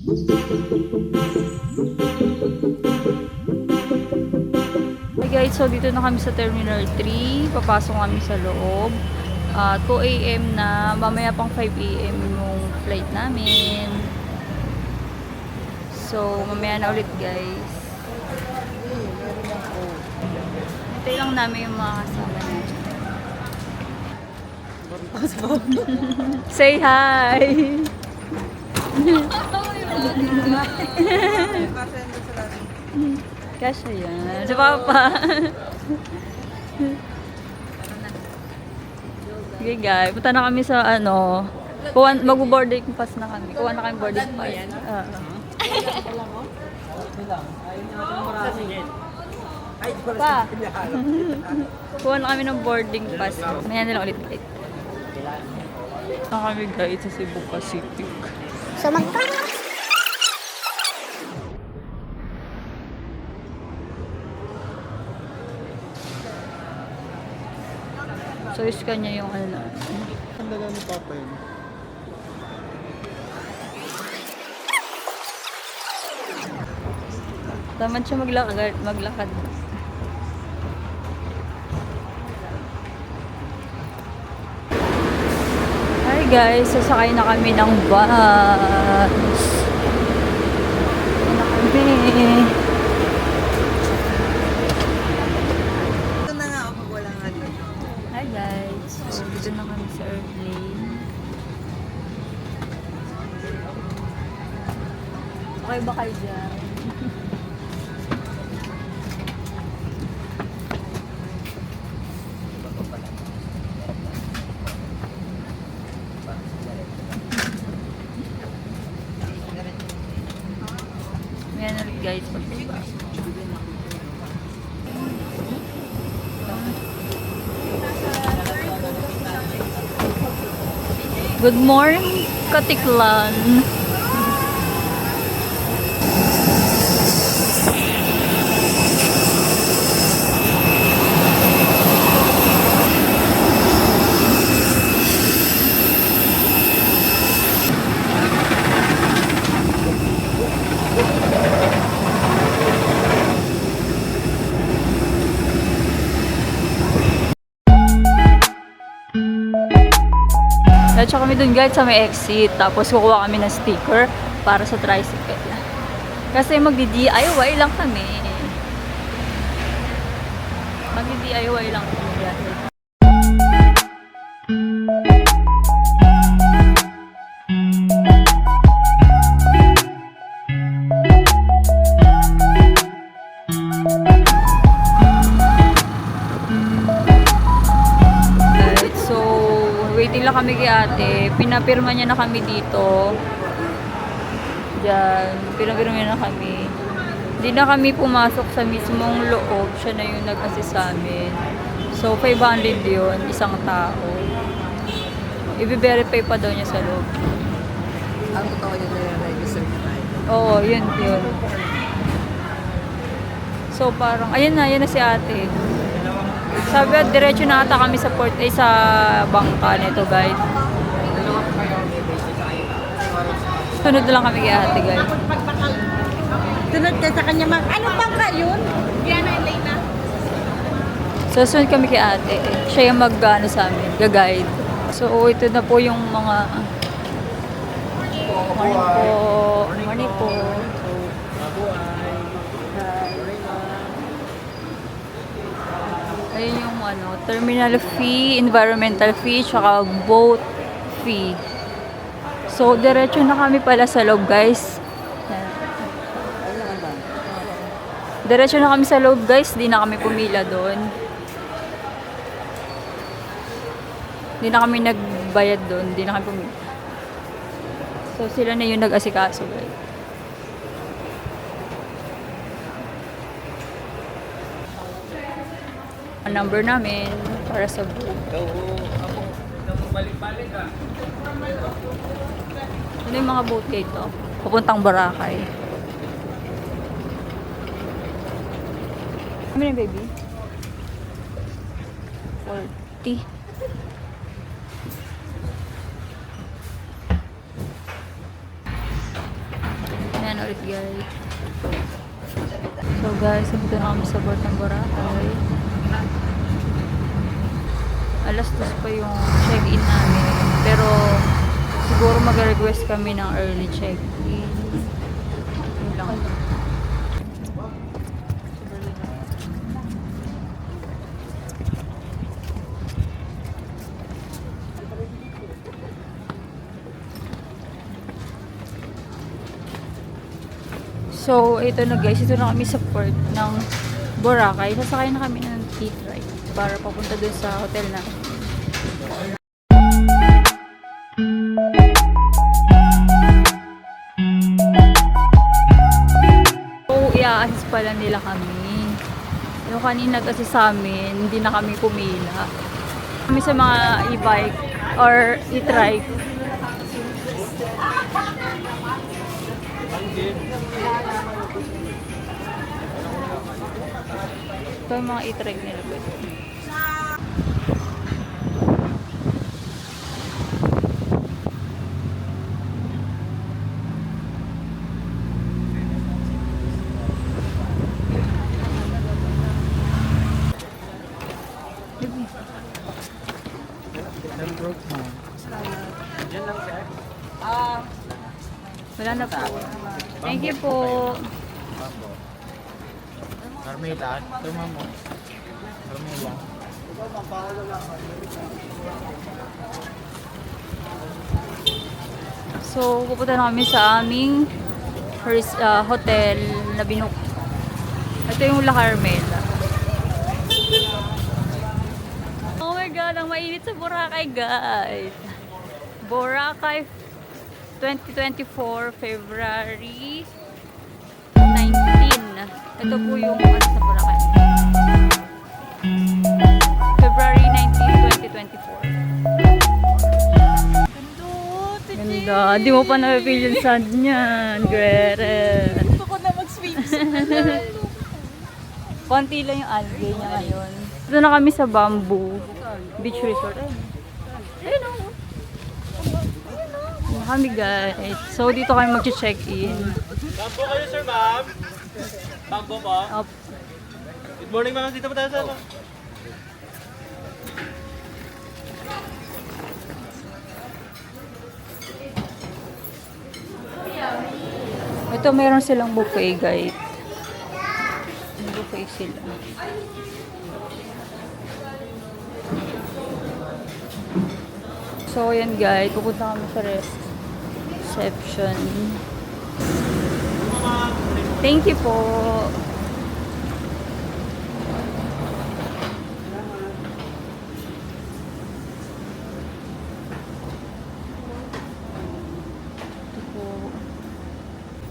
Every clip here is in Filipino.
Hi guys, so dito na kami sa Terminal 3. Papasok kami sa loob. 2 AM na. Mamaya pang 5 AM yung flight namin. So, mamaya na ulit guys. Hintay lang namin yung mga kasama namin. Say hi! Kasha yan. Si Papa. Okay guys, punta na kami sa ano. Mag-boarding pass na kami. Kuha na kami boarding pass. Pa. Kuha na kami ng boarding pass. Maya na lang ulit. Na kami guys sa Cebu Pacific. So So, is kanya yung ano na. Ang dala ni Papa yun. Tamad siya maglakad. Hi guys, sasakay na kami ng bus. Na kami. ito na nga ako wala nga doon. Hi guys, so dito na kami sa airplane. Okay ba kayo dyan? Yan ulit guys, pagdiba. Good morning, Katiklan. Diretso kami dun guys sa may exit. Tapos kukuha kami ng sticker para sa tricycle. Kasi magdi-DIY lang kami. Magdi-DIY lang kami guys. Waiting lang kami kay ate. Pinapirma niya na kami dito. Diyan. Pinapirma niya na kami. Hindi na kami pumasok sa mismong loob. Siya na yung nag-assist sa amin. So, 500 yun. Isang tao. I-verify pa daw niya sa loob. Ang totoo yun na-register na tayo. Oo, yun. So, parang, ayan na si ate. Sabi at diretso na ata kami sa port ay sa bangka nito guys. Sunod na lang kami kay ate guys. Sunod ka sa kanya ano bangka yun? Yan na, late na. So sunod kami kay ate. Siya yung mag-ano sa amin, ga-guide. So ito na po yung mga Morning po. Ayun yung ano, terminal fee, environmental fee, tsaka boat fee. So, diretso na kami pala sa loob, guys. Diretso na kami sa loob, guys. Di na kami pumila doon. Di na kami nagbayad doon. Di na kami pumila. So, sila na yung nag-asikaso, guys. Ang number namin para sa boat. Ano yung mga boat kayo ito? Papuntang Boracay. Ano na baby? 40. Mamaya na ulit guys. So guys, dito na kami sa Port ng Boracay. Alas 2 pa yung check-in namin. Pero siguro mag-request kami ng early check-in. Yun lang. So, ito na guys. Ito na kami sa port ng Boracay. Sasakay na kami ng T-Ride para papunta dun sa hotel na. So, i-assist pala nila kami. Yung kanina kasi sa amin, hindi na kami pumila. Kami sa mga e-bike or e-trike. Ito yung mga e-trike nila. Wala na po. Thank you po. Carmela, tama mo. Carmela. So, pupunta na kami sa aming hotel na binook. Ito yung La Carmela. Oh my God, ang mainit sa Boracay, guys. Boracay 2024, February 19. Ito po yung ano sa Boracay. February 19, 2024. Ganda. Di mo pa na-feel yung sand niyan, Guere. Gusto ko na mag-swim. Konti lang yung algae niya ngayon. Ito na kami sa Bamboo Beach Resort. Ayun o. Ayun na kami guys. So dito kami mag-check-in. Bambo kayo, sir, ma'am? Bambo po? Up. Good morning, ma'am. Dito po tayo, sir. Ito meron silang buffet guys. May buffet sila. So yan guys, pupunta kami sa reception. Thank you po. Ito po.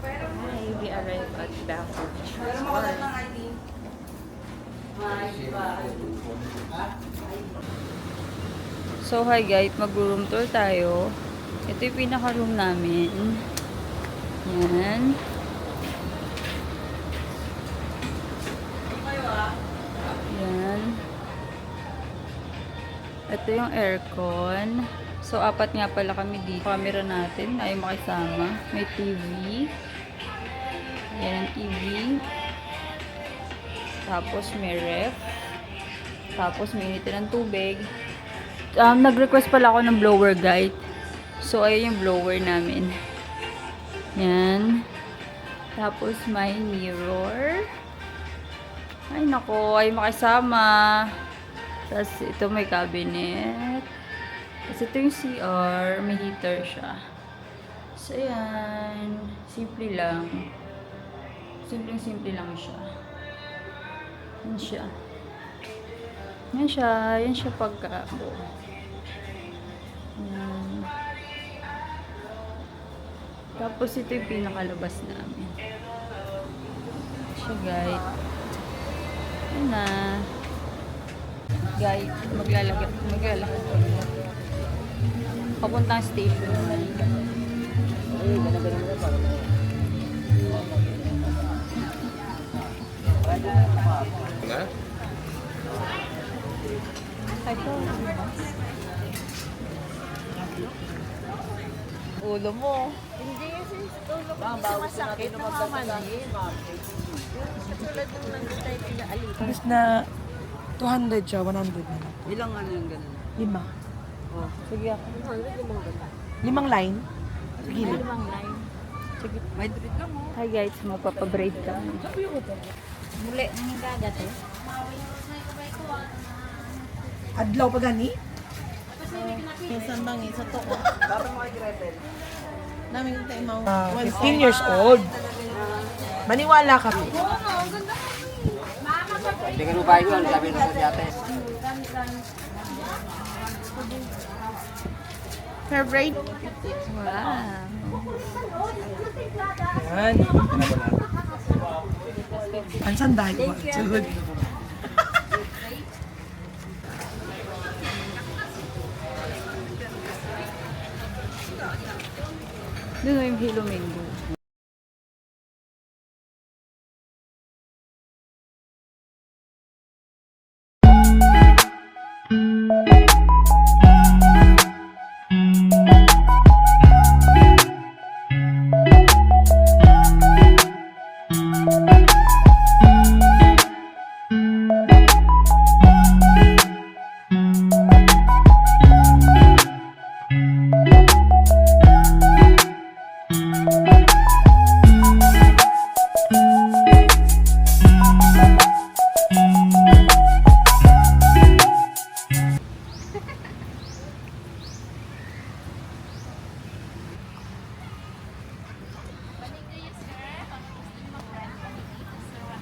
Hi, we arrived at Bangkok Beach Resort. So hi guys, mag-room tour tayo. Ito yung pinaka-room namin. Yan. Yan. Ito yung aircon. So apat nga pala kami dito. Camera natin ay makisama. May TV. Yan ang TV. Tapos may ref. Tapos may initin ng tubig. Nag-request pala ako ng blower guide. So, ayun yung blower namin. Yan. Tapos, may mirror. Ay, nako. Ay, makisama. Tapos, ito may cabinet. Tapos, ito yung CR. May heater siya. So, yan. Simple lang. Simpleng-simple lang siya. Yan siya. Yan siya. Yan siya pagkabuo. Yan. Tapos ito yung pinakalabas namin. Siya guys. Yan na. Guys, maglalakad papuntang station. Ulo mo. Hindi, sis. Tulog hindi sa masakit, namamanhin. Katulad nung nandun tayo pinaalit. Tapos na 200 siya, 100 na lang. Ilang ano yung ganun? 5. Sige ako. 5 line? Sa gilid. May drip lang mo. Hi guys, mapapabraid ka. Muli, nangigagat eh. Adlaw pa gani? Minsan bang sa to. Dapat mo kay Gretel. Namin yung tayo mau. 15 years old. Maniwala ka. Hindi ka lupain yun, sabi nung sa diyate. Hair braid. Wow. Yan. Ang sanday ko. Sugod. Doon na yung Hilo Mango.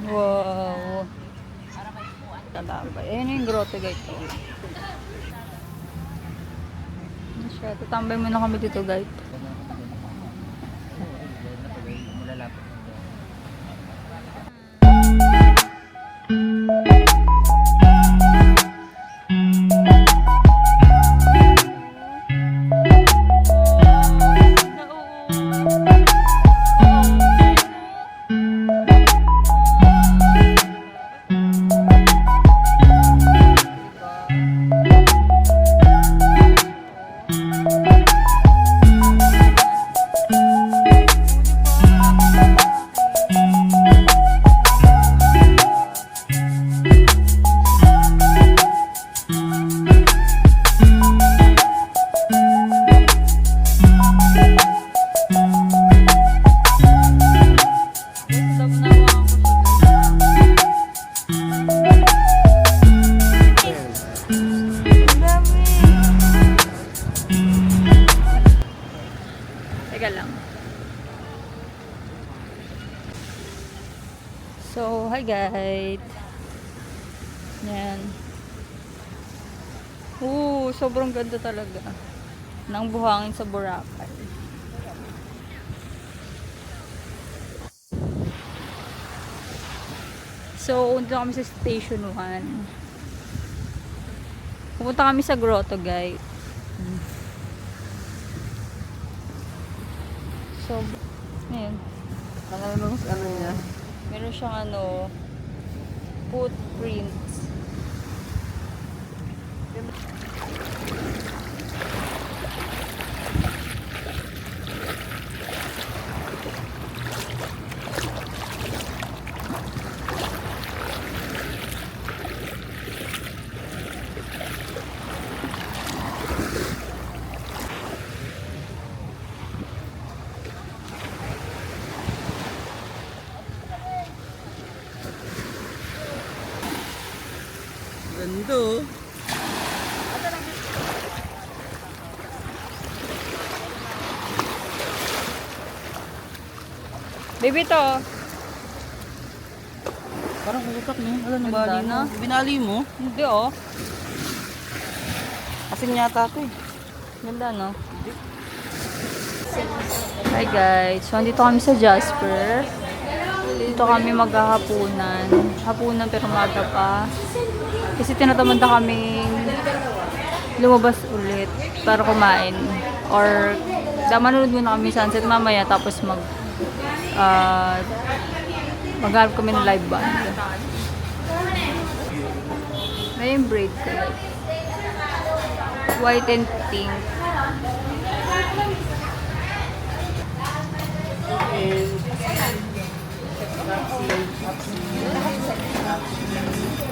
Wow. Talabay. Ayun yung grotto guys. Ano siya? Tatambay muna kami dito guys. Teka lang. So, hi guys. Yan. Sobrang ganda talaga. Nang buhangin sa Boracay. So, unta kami sa Station 1. Pupunta kami sa grotto, guys. So, ayun. Ano niya? Meron siyang footprints. Ganda. Baby to. Parang utak no? Alam Ganda, bali mo. no? Binali mo? Hindi oh. Asin yata ito eh. Ganda no? Hi guys. So, andito kami sa Jasper. Dito kami maghahapunan. Hapunan pero maga pa. Kasi tinatamad na kaming lumabas ulit para kumain. Or, manonood muna kami sunset mamaya tapos maghanap kami ng live band. Na yung braid ko. White and pink.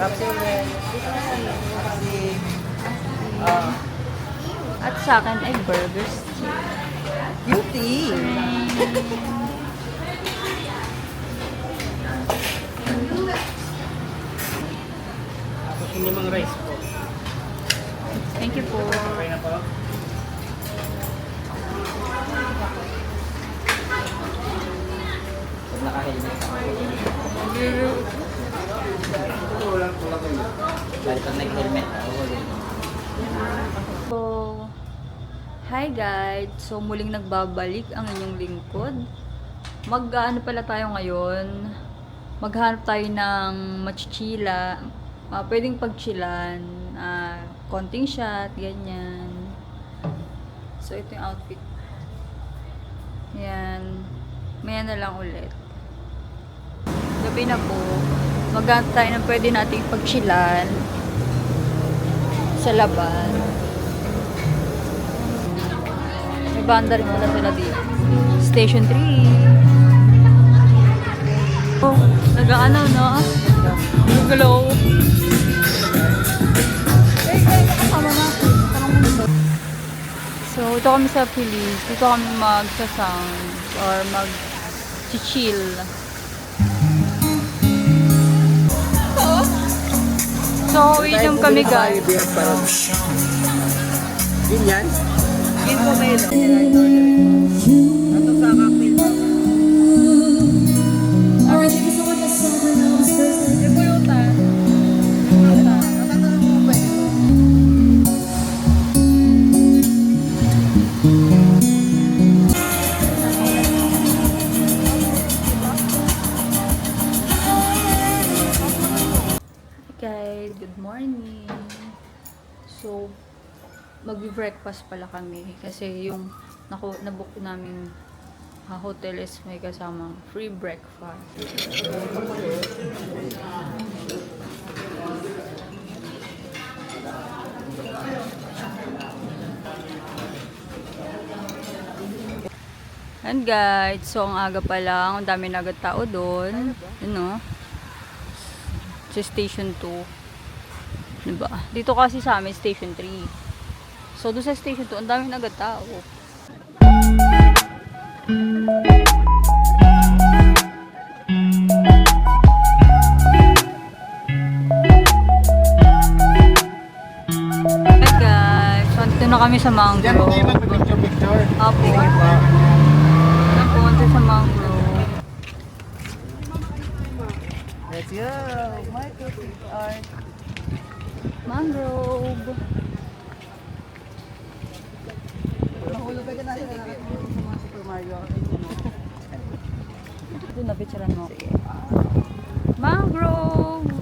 Tapsi ulit. Tapsi. At sa akin ay burger stick. Beauty. Tapos yung limang rice po. Thank you po. Okay na po. Pag naka-helmet ako. Dahil pag nag-helmet ako. So, hi guys! So, muling nagbabalik ang inyong lingkod. Mag-ano pala tayo ngayon? Maghanap tayo ng machichila. Pwedeng pagchilan. Konting shot, ganyan. So, ito yung outfit. Yan. Maya na lang ulit. Gabi na po. Maghanap tayo ng pwede nating pagchilan sa labas. May banda rin pala sila dito. Station 3. Oh, nag-ano, no? Nag-glow. So, ito kami sa Phillies. Dito kami magsa-sound or mag-chill. So, inom kami guys. Yun yan? Yun ko kayo. Ito sa cocktail. Guys, good morning. So, magbe-breakfast pala kami kasi yung nabook namin hotel is may kasamang free breakfast. And guys, so ang aga pa lang, ang dami na agad tao doon. Ano? Sa Station 2. Diba? Dito kasi sa amin, Station 3. So, doon sa Station 2, ang dami na agad tao. Hey guys, so, dito na kami sa Diyan mangrove. tayo mag-picture-picture. Apo. Napunta sa mangrove. Let's go. Michael Art. Mangrove. Mahulog ka na sa mga Super Mario. Ito na, picturean mo. Mangrove!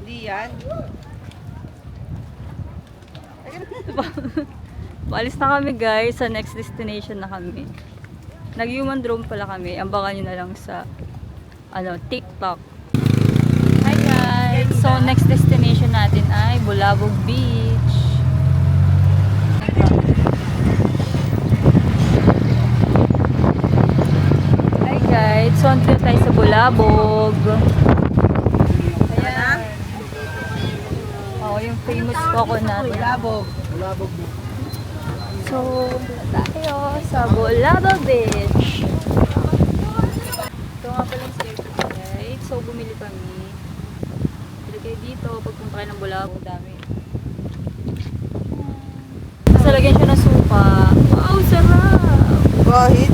Hindi yan. Paalis na kami guys, sa next destination na kami. Nag-human drone pala kami. Ambakan nyo na lang sa TikTok. Hi guys! So next destination natin ay Bulabog Beach. Hi guys! So andito tayo sa Bulabog. Ayan. Oh, yung famous coconut. Bulabog. So, tayo sa Bulabog Beach. Ito nga pala yung station guys. So, bumili kami. Bili kayo dito. Pagpunta kayo ng Bulabog, dami. Tapos lagyan siya ng suka. Wow, sarap! Kahit.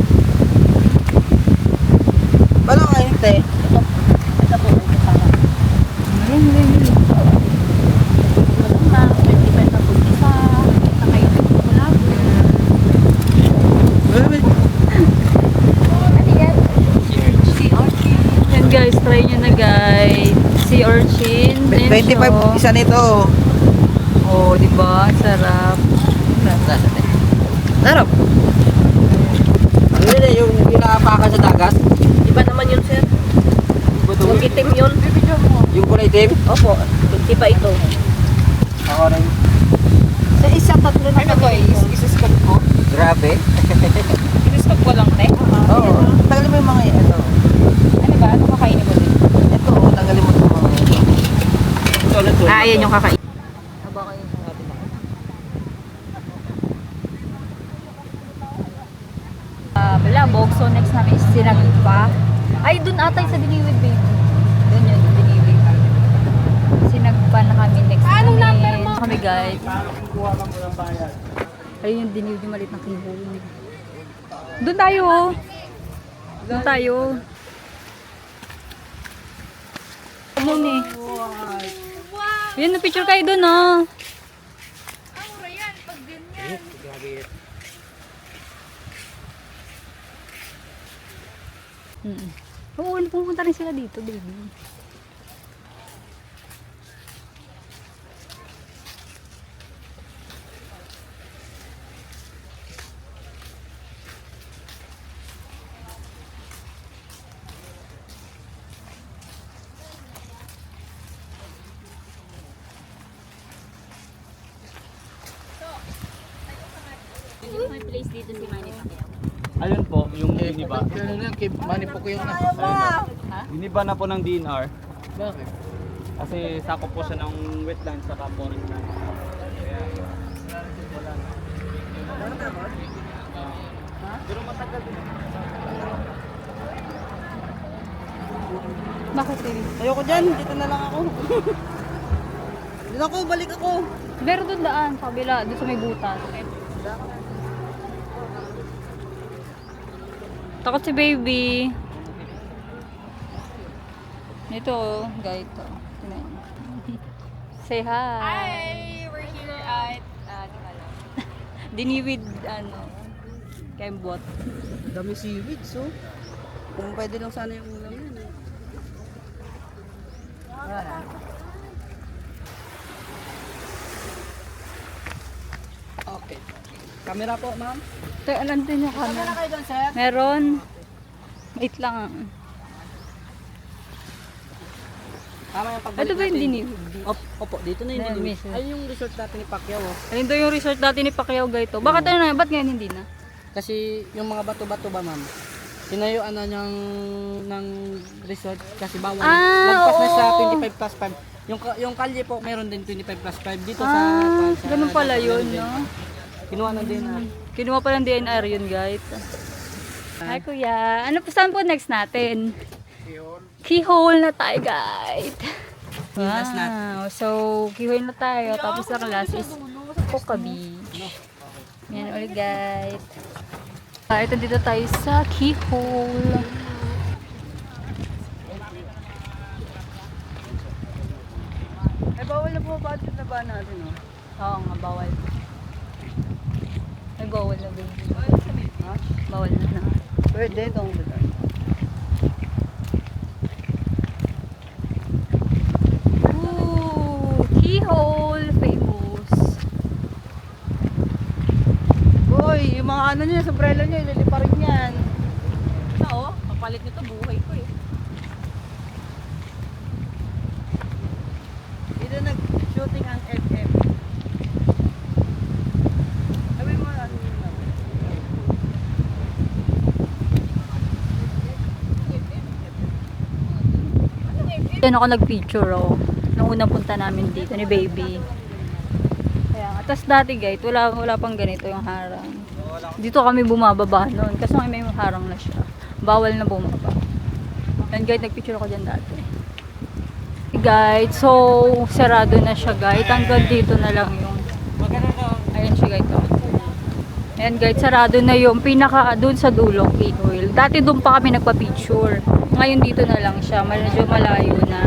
Paano ngayon, te? Ito po, kasama. Ngayon. Walang na, 25 na po isa. Nakay sa Bulabog. Yan guys, try nyo na guys. Sea urchin. Ayan 25 siya. isa nito. Oh, di ba? Sarap. Sarap. Ano yun eh, yung pinapaka sa dagat? Iba naman yun, sir. Yung itim yun. Yung kulay itim? Opo. Iba ito. Ako rin. Sa isa, tatlo na Ano to, isiscope ko? Grabe. Isiscope ko lang, te? Oo. Tanggalin mo yung mga ano. Ano ba? Ano kakainin mo din? Ito, tanggalin mo yung mga ito. Ah, ayan yung kakainin. Haba kayo. Balabog. So, next namin is Sinagpa. Ay, dun atay sa Diniwid, baby. Dun yun, Diniwid. Sinagpa na kami next Anong number mo? Kami, guys. Ayun yung Diniwid, yung malit na kinuhuli. Dun tayo, oh. Dun tayo. Dun eh. Yun, na-picture kayo dun, oh. Oo, pumunta rin sila dito, baby. May place dito si Manny Pacquiao. Ayun po, yung Giniba. Ano na, kay Manny Pacquiao na. Giniba na po ng DNR. Bakit? Kasi sakop po siya ng wetlands sa forest land. Kaya, wala na. Pero matagal din. Bakit, baby? Ayoko dyan, dito na lang ako. Dito ako, balik ako. Pero doon daan, sa kabila, doon sa may butas. Takot si baby. Ito, guys. Tingnan niyo. Say hi. Hi! We're here at, Diniwid, Kembot. dami seaweed, so. Kung pwede lang sana yung ulam yan. Okay. Camera po, ma'am. Ito, alam din yung camera. kayo doon, sir? Meron. Wait lang. Tama yung pagbalik Ito ba yung Diniwid? Opo, dito na yung Ayan, Diniwid. mismo. Ayun yung resort natin ni Pacquiao. Oh. Ayun daw yung resort dati ni Pacquiao, guys. Bakit ano na? Ba't ngayon hindi na? Kasi yung mga bato-bato ba, ma'am? Tinayuan na niyang ng resort kasi bawal. Ah, Lagpas na sa oo. 25 plus 5. Yung kalye po, meron din 25 plus 5 dito sa Ganun pala yun, meron din. no? Kinuha na din. Kinuha pa ng DNR yun, guys. Hi, kuya. Ano pa, saan po next natin? Keyhole na tayo, guys. Last nat. Wow. So, keyhole na tayo. Tapos ang last is Coca Beach. Yan ulit, guys. Ito dito tayo sa keyhole. Ay, bawal na po budget na ba natin, no? Oo nga, bawal. Ay, bawal na, baby. Ha? Bawal na na. Pwede, itong Ooh, keyhole, famous. Uy, yung mga ano niya, sombrero niya, ililipa rin yan. Oo, kapalit nito buhay ko eh. Dito nag-shooting ang FM. Sabi mo, ano yun? Yan ako nag-picture, oh. Nung unang punta namin dito ni baby. Kaya nga. Tapos dati, guys, wala pang ganito yung harang. Dito kami bumababa noon. Kasi may harang na siya. Bawal na bumaba. Yan, guys, nag-picture ako dyan dati. Guys, so, sarado na siya, guys. Hanggang dito na lang yung... Ayan siya, guys, oh. Ayan, guys, sarado na yung pinaka doon sa dulo, keyhole. Dati doon pa kami nagpa-picture. Ngayon dito na lang siya. Medyo malayo na.